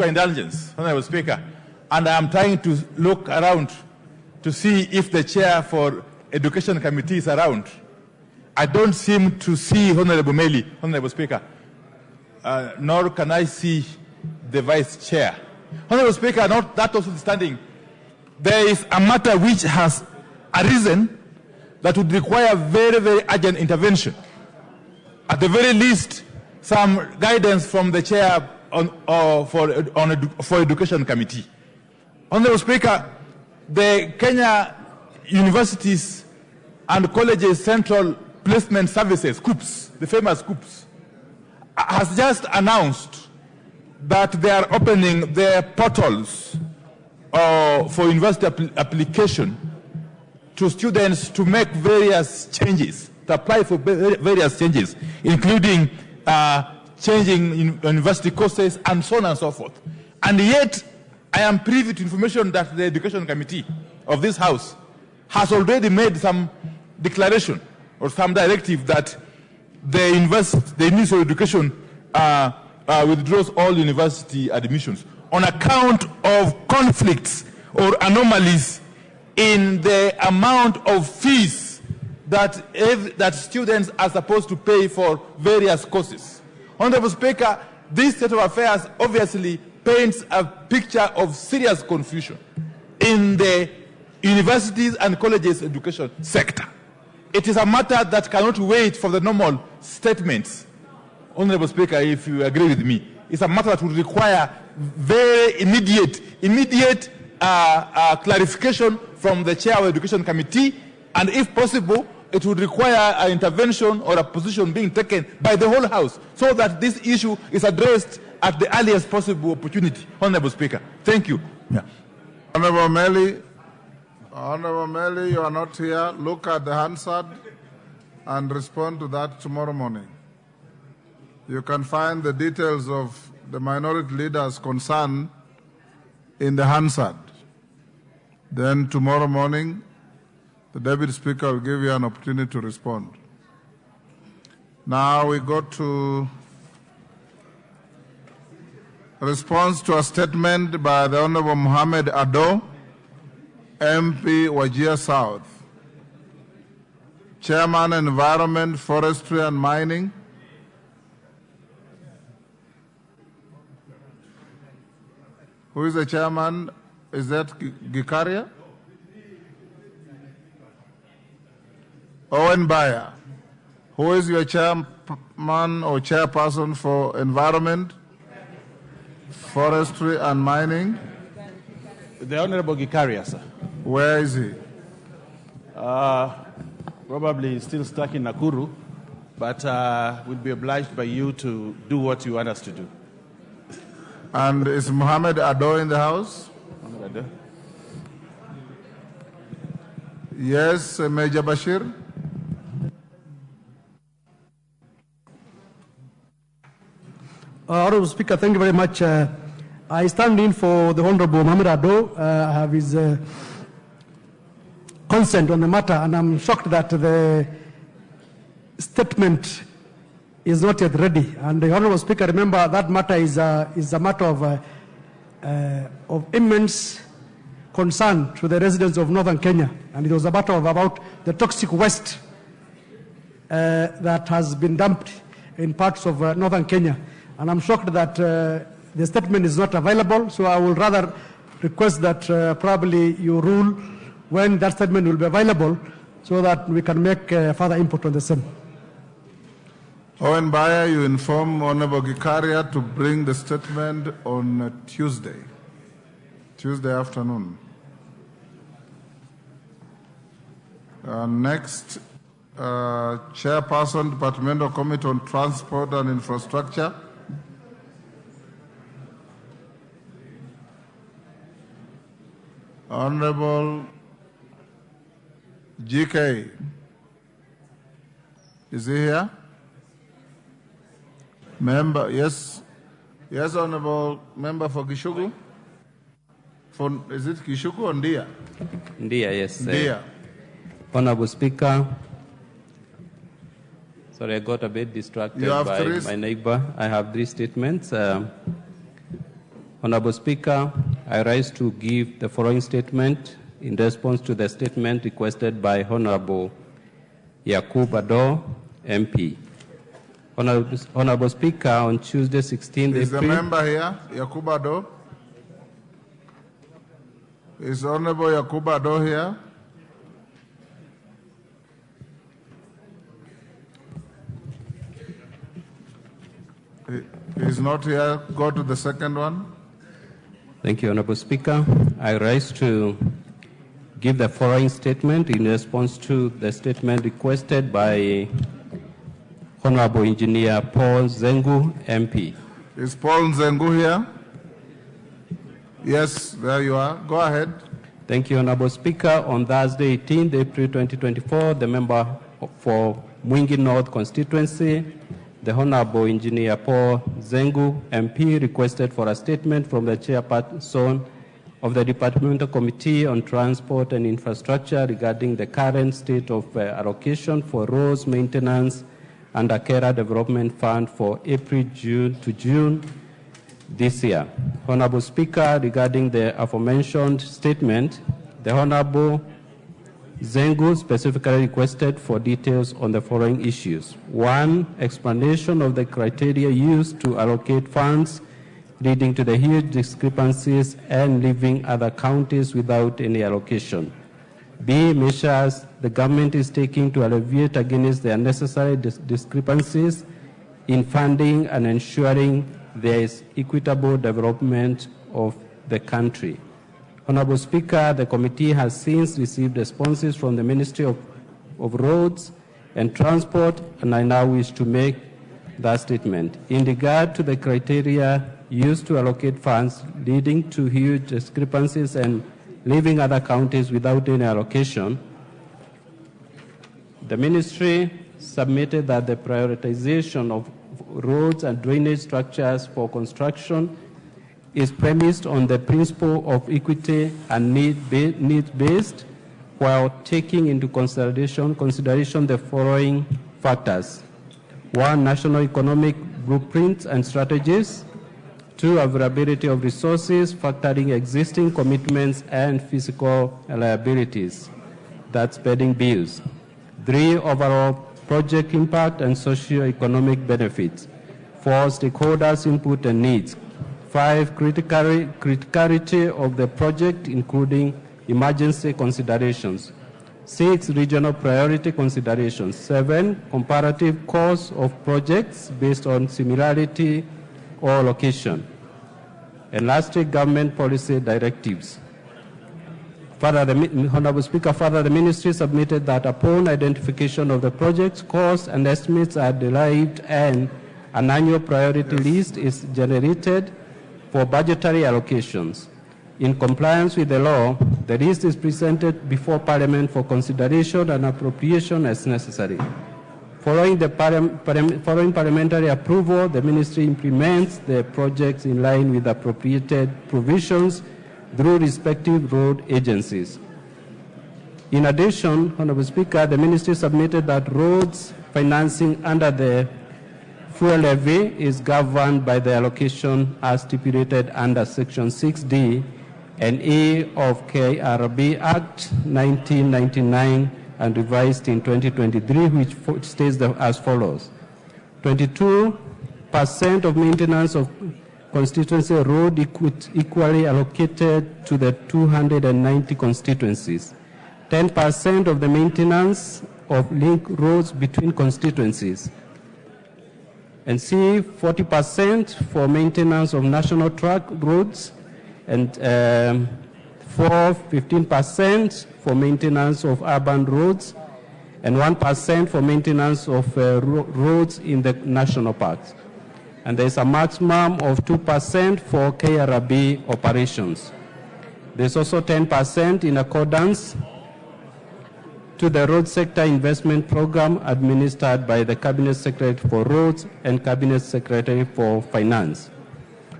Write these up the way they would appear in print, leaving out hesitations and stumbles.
indulgence, Honorable Speaker, and I am trying to look around to see if the chair for Education Committee is around. I don't seem to see Honorable Meli, Honorable Speaker, nor can I see the Vice Chair. Honorable Speaker, not that notwithstanding, there is a matter which has arisen that would require very, very urgent intervention. At the very least, some guidance from the chair for Education Committee. Honorable Speaker, the Kenya Universities and Colleges Central Placement Services, COOPS, the famous COOPS, has just announced that they are opening their portals for university application to students to make various changes, to apply for various changes, including changing university courses and so on and so forth. And yet, I am privy to information that the Education Committee of this House has already made some declaration or some directive that the Ministry of Education withdraws all university admissions on account of conflicts or anomalies in the amount of fees that students are supposed to pay for various courses. Honorable Speaker, this state of affairs obviously paints a picture of serious confusion in the universities and colleges education sector. It is a matter that cannot wait for the normal statements. Honorable Speaker, if you agree with me, it's a matter that would require very immediate clarification from the chair of the Education Committee, and if possible, it would require an intervention or a position being taken by the whole House so that this issue is addressed at the earliest possible opportunity. Honorable Speaker, thank you. Yeah. Honorable Meli, you are not here. Look at the Hansard and respond to that tomorrow morning. You can find the details of the minority leaders' concern in the Hansard. Then tomorrow morning, the Deputy Speaker will give you an opportunity to respond. Now we go to response to a statement by the Honorable Mohammed Ado, MP Wajir South, Chairman Environment, Forestry and Mining. Who is the chairman? Is that Gikaria? Owen Bayer. Who is your chairman or chairperson for Environment, Forestry and Mining? The Honorable Gikaria, sir. Where is he? Probably still stuck in Nakuru, but we'll be obliged by you to do what you want us to do. And is Mohammed Ado in the house? Mohammed Ado? Yes, Major Bashir. Honorable Speaker, thank you very much. I stand in for the Honorable Mohammed Ado. I have his consent on the matter, and I'm shocked that the statement is not yet ready. And the Honorable Speaker, remember that matter is a matter of immense concern to the residents of northern Kenya, and it was a matter about the toxic waste that has been dumped in parts of northern Kenya. And I'm shocked that the statement is not available, so I will rather request that probably you rule when that statement will be available so that we can make further input on the same. Owen Bayer, you inform Honorable Gikaria to bring the statement on Tuesday afternoon. Next, Chairperson, Departmental Committee on Transport and Infrastructure. Honorable GK. Is he here? Member, yes. Yes, Honorable Member for Gishugu. Is it Gishugu or Ndia? Ndia, yes. Ndia. Honorable Speaker, sorry, I got a bit distracted by my neighbor. I have three statements. Honorable Speaker, I rise to give the following statement in response to the statement requested by Honorable Yakub Ado, MP. Honorable Speaker, on Tuesday, 16th April... Is the member here, Yakub Ado? Is Honorable Yakub Ado here? He is not here. Go to the second one. Thank you, Honorable Speaker. I rise to give the following statement in response to the statement requested by Honorable Engineer Paul Zengu, MP. Is Paul Zengu here? Yes, there you are. Go ahead. Thank you, Honorable Speaker. On Thursday, 18th April 2024, the member for Mwingi North constituency, the Honorable Engineer Paul Zengu, MP, requested for a statement from the chairperson of the Departmental Committee on Transport and Infrastructure regarding the current state of allocation for roads maintenance under Kera Development Fund for April-June to June this year. Honorable Speaker, regarding the aforementioned statement, the Honorable Zengu specifically requested for details on the following issues. 1, explanation of the criteria used to allocate funds, leading to the huge discrepancies and leaving other counties without any allocation. B, measures the government is taking to alleviate against the unnecessary discrepancies in funding and ensuring there is equitable development of the country. Honorable Speaker, the committee has since received responses from the Ministry of Roads and Transport, and I now wish to make that statement. In regard to the criteria used to allocate funds leading to huge discrepancies and leaving other counties without any allocation, the Ministry submitted that the prioritization of roads and drainage structures for construction is premised on the principle of equity and need-based, while taking into consideration the following factors. 1, national economic blueprints and strategies. 2, availability of resources, factoring existing commitments and physical liabilities, that's paying bills. 3, overall project impact and socio-economic benefits. 4, stakeholders' input and needs. 5, criticality of the project, including emergency considerations. 6, regional priority considerations. 7, comparative cost of projects based on similarity or location. And lastly, government policy directives. Further, Honorable Speaker, the Ministry submitted that upon identification of the project's costs and estimates are derived and an annual priority list is generated for budgetary allocations. In compliance with the law, the list is presented before Parliament for consideration and appropriation as necessary. Following parliamentary approval, the Ministry implements the projects in line with appropriated provisions through respective road agencies. In addition, Honorable Speaker, the Ministry submitted that roads financing under the fuel levy is governed by the allocation as stipulated under Section 6D and E of KRB Act 1999 and revised in 2023, which states as follows. 22% of maintenance of constituency road equally allocated to the 290 constituencies. 10% of the maintenance of link roads between constituencies. And C, 40% for maintenance of national track roads, and 15% for maintenance of urban roads, and 1% for maintenance of roads in the national parks. And there's a maximum of 2% for KRB operations. There's also 10% in accordance to the Road Sector Investment Program administered by the Cabinet Secretary for Roads and Cabinet Secretary for Finance.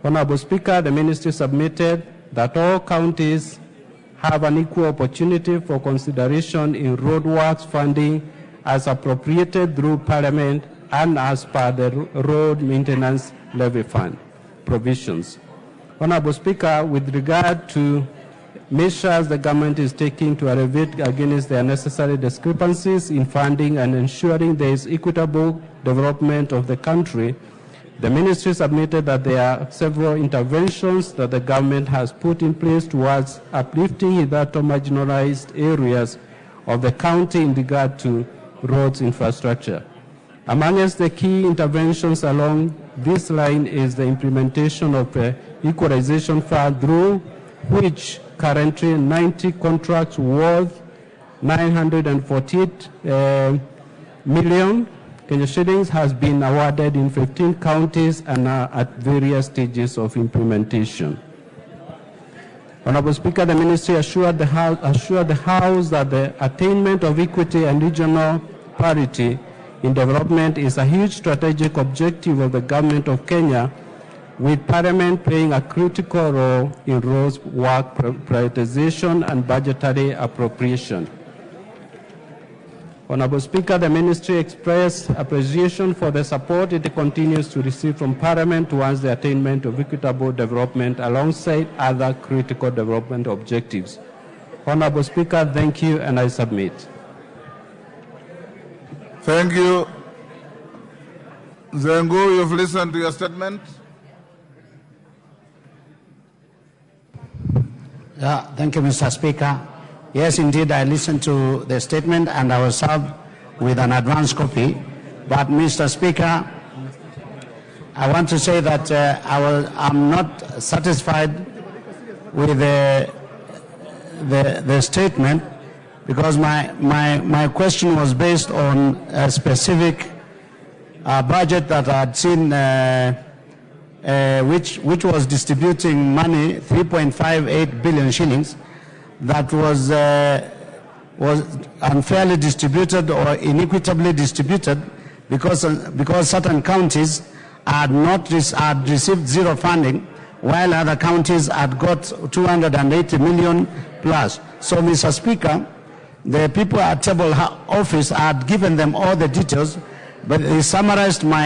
Honorable Speaker, the Ministry submitted that all counties have an equal opportunity for consideration in roadworks funding as appropriated through Parliament and as per the Road Maintenance Levy Fund provisions. Honorable Speaker, with regard to measures the government is taking to elevate against the unnecessary discrepancies in funding and ensuring there is equitable development of the country, the ministry submitted that there are several interventions that the government has put in place towards uplifting hitherto marginalized areas of the county in regard to roads infrastructure. Amongst the key interventions along this line is the implementation of the equalization fund, through which currently 90 contracts worth 948 million Kenya shillings has been awarded in 15 counties and are at various stages of implementation. Honorable Speaker, the ministry assured the House that the attainment of equity and regional parity in development is a huge strategic objective of the government of Kenya, with Parliament playing a critical role in roads work prioritization and budgetary appropriation. Honorable Speaker, the ministry expressed appreciation for the support it continues to receive from Parliament towards the attainment of equitable development alongside other critical development objectives. Honorable Speaker, thank you, and I submit. Thank you. Zengu, you've listened to your statement. Thank you, Mr. Speaker. Yes, indeed, I listened to the statement and I was served with an advance copy. But, Mr. Speaker, I want to say that I'm not satisfied with the statement, because my question was based on a specific budget that I had seen, which was distributing money, 3.58 billion shillings, that was unfairly distributed or inequitably distributed, because certain counties had received zero funding, while other counties had got 280 million plus. So, Mr. Speaker, the people at table office had given them all the details, but they summarized my